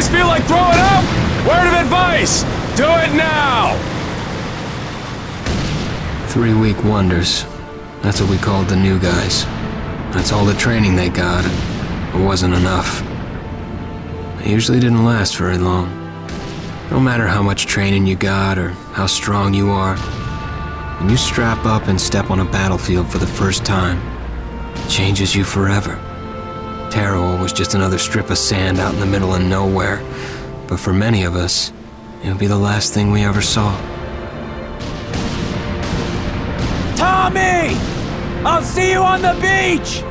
guys feel like throwing up? Word of advice! Do it now! 3-week wonders. That's what we called the new guys. That's all the training they got. It wasn't enough. It usually didn't last very long. No matter how much training you got or how strong you are, when you strap up and step on a battlefield for the first time, it changes you forever. Terror was just another strip of sand out in the middle of nowhere, but for many of us, it would be the last thing we ever saw. Tommy! I'll see you on the beach!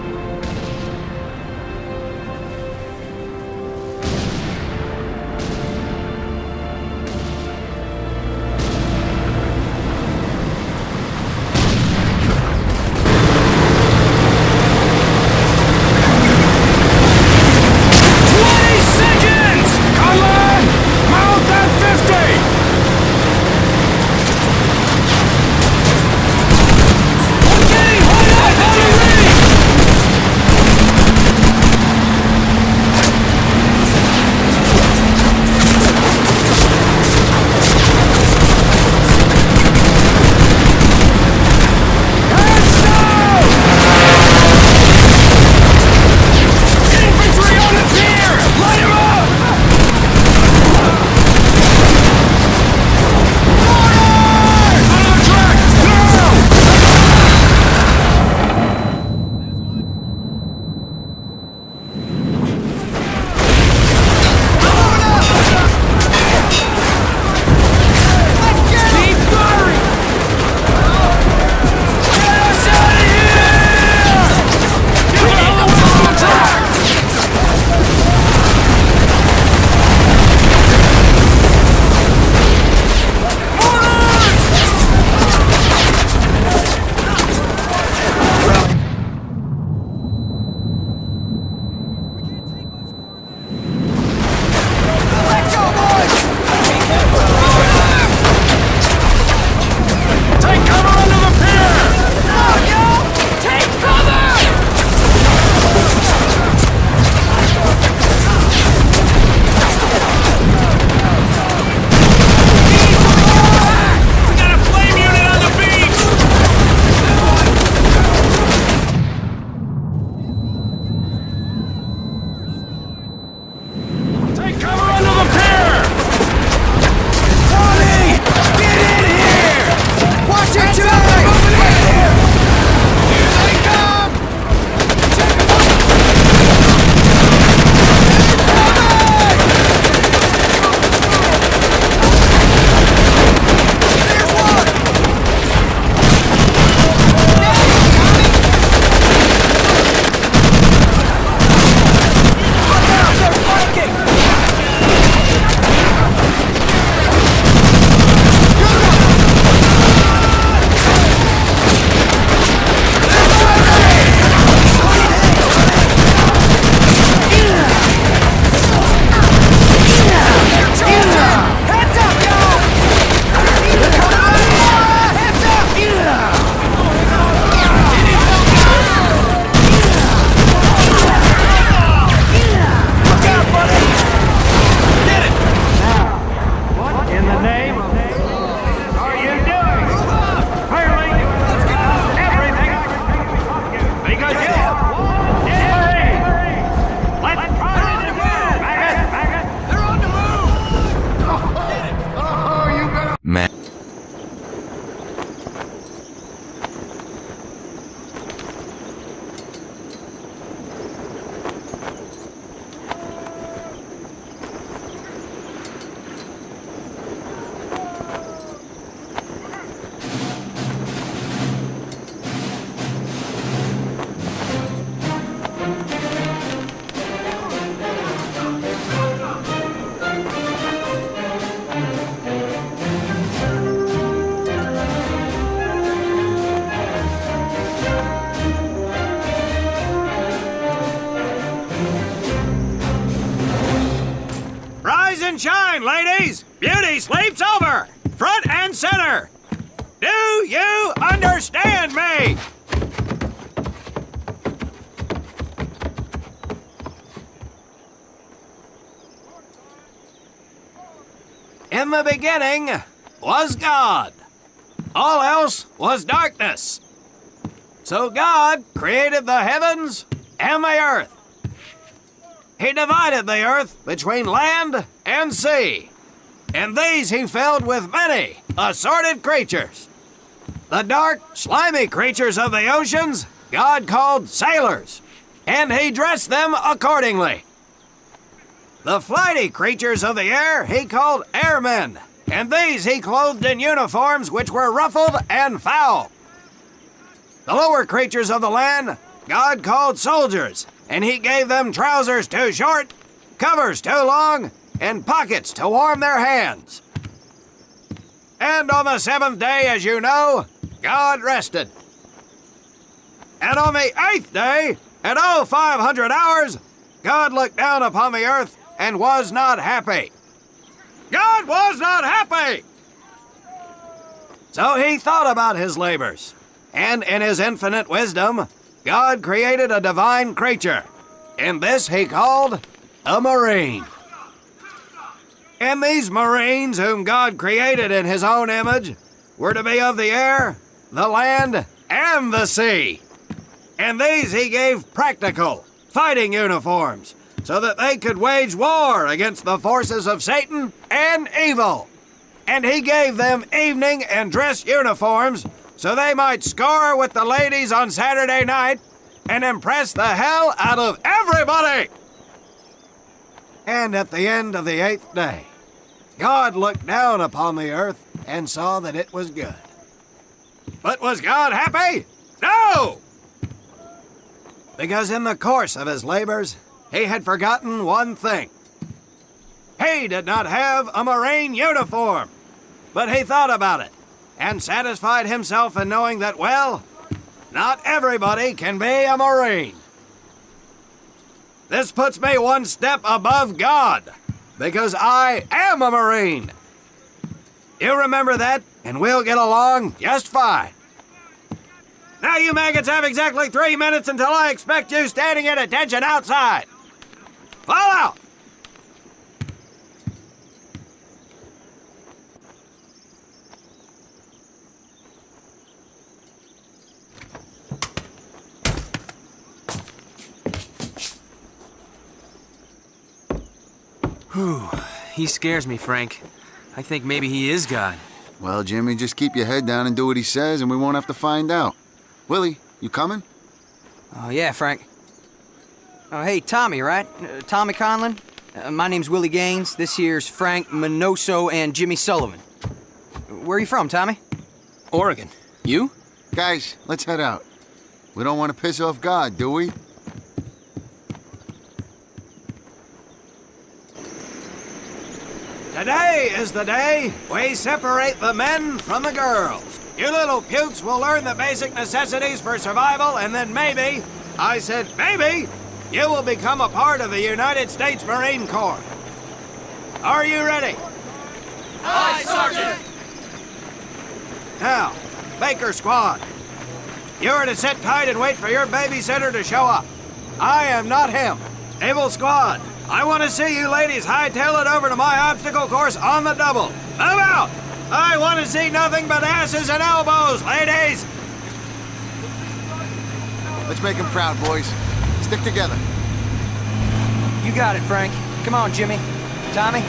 and shine, ladies! Beauty sleeps over! Front and center! Do you understand me? In the beginning was God. All else was darkness. So God created the heavens and the earth. He divided the earth between land and sea, and these he filled with many assorted creatures. The dark, slimy creatures of the oceans God called sailors, and he dressed them accordingly. The flighty creatures of the air he called airmen, and these he clothed in uniforms which were ruffled and foul. The lower creatures of the land God called soldiers, and he gave them trousers too short, covers too long, and pockets to warm their hands. And on the seventh day, as you know, God rested. And on the eighth day, at 0500 hours, God looked down upon the earth and was not happy. God was not happy! So he thought about his labors, and in his infinite wisdom, God created a divine creature, and this he called a marine. And these marines, whom God created in his own image, were to be of the air, the land, and the sea. And these he gave practical, fighting uniforms, so that they could wage war against the forces of Satan and evil. And he gave them evening and dress uniforms, so they might score with the ladies on Saturday night and impress the hell out of everybody. And at the end of the eighth day, God looked down upon the earth and saw that it was good. But was God happy? No! Because in the course of his labors, he had forgotten one thing. He did not have a Marine uniform, but he thought about it and satisfied himself in knowing that, well, not everybody can be a Marine. This puts me one step above God, because I am a Marine. You remember that, and we'll get along just fine. Now you maggots have exactly 3 minutes until I expect you standing at attention outside. Fall out! Whew. He scares me, Frank. I think maybe he is God. Well, Jimmy, just keep your head down and do what he says, and we won't have to find out. Willie, you coming? Oh, yeah, Frank. Oh, hey, Tommy, right? Tommy Conlon? My name's Willie Gaines. This here's Frank Minoso and Jimmy Sullivan. Where are you from, Tommy? Oregon. You? Guys, let's head out. We don't want to piss off God, do we? Today is the day we separate the men from the girls. You little pukes will learn the basic necessities for survival, and then maybe, I said maybe, you will become a part of the United States Marine Corps. Are you ready? Aye, Sergeant! Now, Baker Squad. You are to sit tight and wait for your babysitter to show up. I am not him. Naval Squad, I want to see you ladies hightail it over to my obstacle course on the double. Move out! I want to see nothing but asses and elbows, ladies! Let's make him proud, boys. Stick together. You got it, Frank. Come on, Jimmy. Tommy?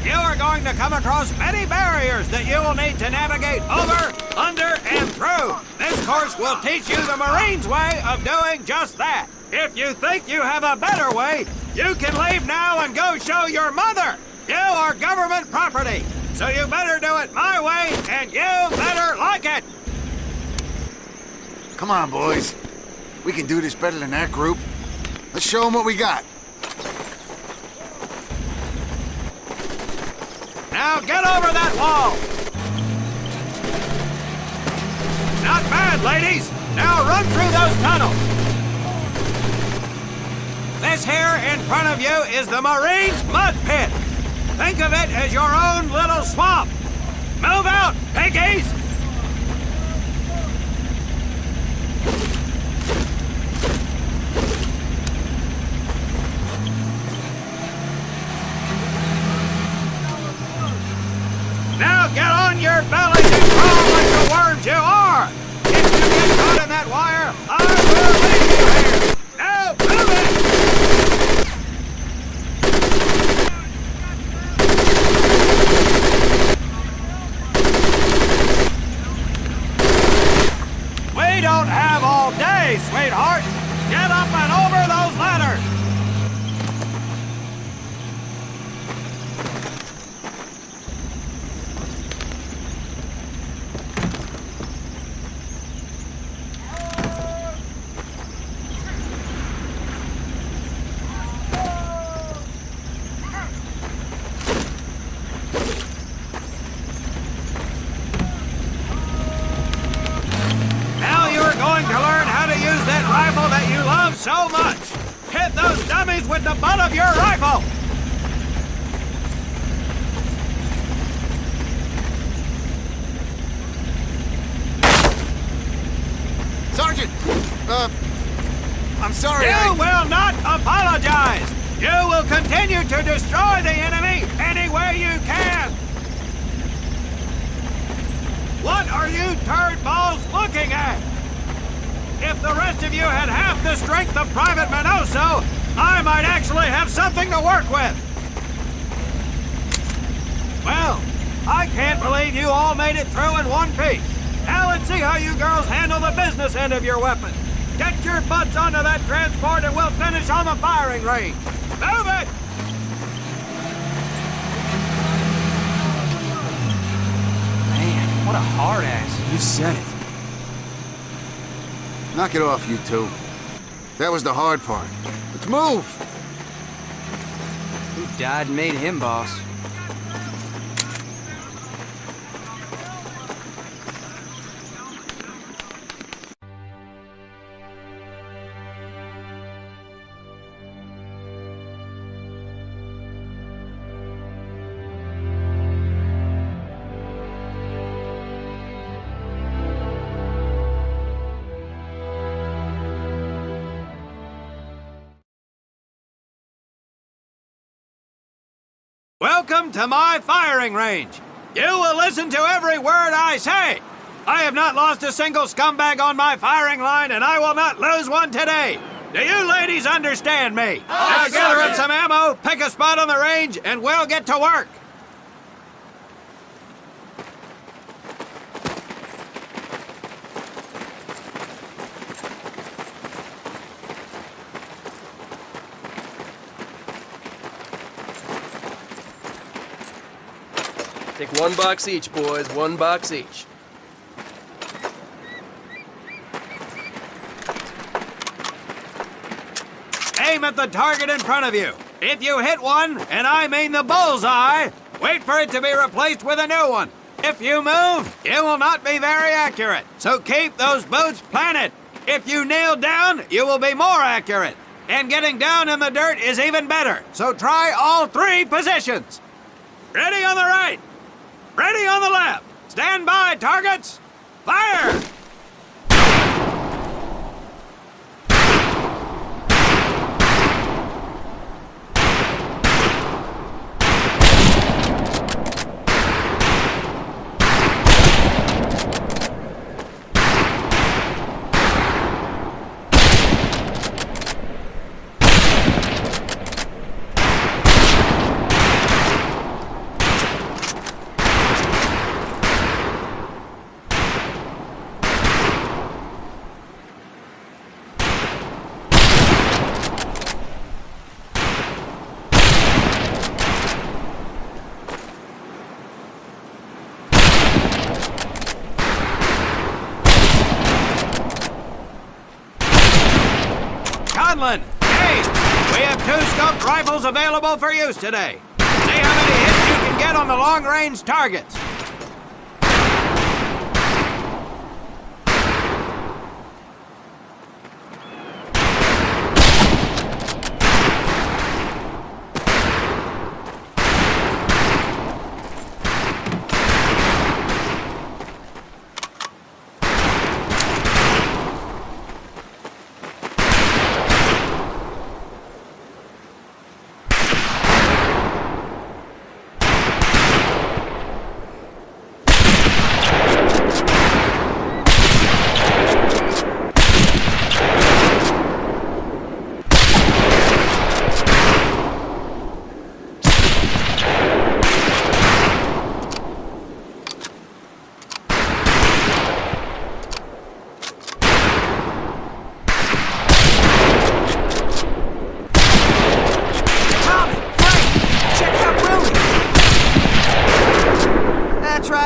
You are going to come across many barriers that you will need to navigate over, under, and through. This course will teach you the Marines' way of doing just that. If you think you have a better way, you can leave now and go show your mother. You are government property, so you better do it my way, and you better like it. Come on, boys. We can do this better than that group. Let's show them what we got. Now get over that wall! Not bad, ladies! Now run through those tunnels! This here in front of you is the Marines' mud pit! Think of it as your own little swamp! Move out, piggies! Now get on your bellies and crawl like the worms you are! If you get caught in that wire, I will leave you here! Now move it! We don't have all day, sweethearts! Get up and over those ladders! Rifle that you love so much! Hit those dummies with the butt of your rifle! Sergeant! I'm sorry, You will not apologize! You will continue to destroy the enemy any way you can! What are you turnballs looking at? If the rest of you had half the strength of Private Minoso, I might actually have something to work with. Well, I can't believe you all made it through in one piece. Now let's see how you girls handle the business end of your weapon. Get your butts onto that transport and we'll finish on the firing range. Move it! Man, what a hard ass. You said it. Knock it off, you two. That was the hard part. Let's move! Who died and made him boss? Welcome to my firing range. You will listen to every word I say. I have not lost a single scumbag on my firing line, and I will not lose one today. Do you ladies understand me? Now gather up some ammo, pick a spot on the range, and we'll get to work. Take one box each, boys. One box each. Aim at the target in front of you. If you hit one, and I mean the bullseye, wait for it to be replaced with a new one. If you move, it will not be very accurate. So keep those boots planted. If you kneel down, you will be more accurate. And getting down in the dirt is even better. So try all three positions. Ready on the right. Ready on the left. Stand by, targets. Fire! Conlon! Hey! We have 2 scoped rifles available for use today. See how many hits you can get on the long-range targets.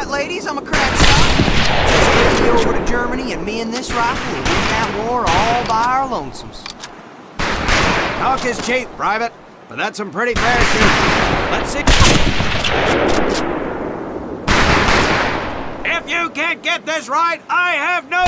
Ladies, I'm a crack shot. Just get me over to Germany, and me and this rifle will win that war all by our lonesomes. Talk is cheap, Private, but that's some pretty fair shooting. Let's see. If you can't get this right, I have no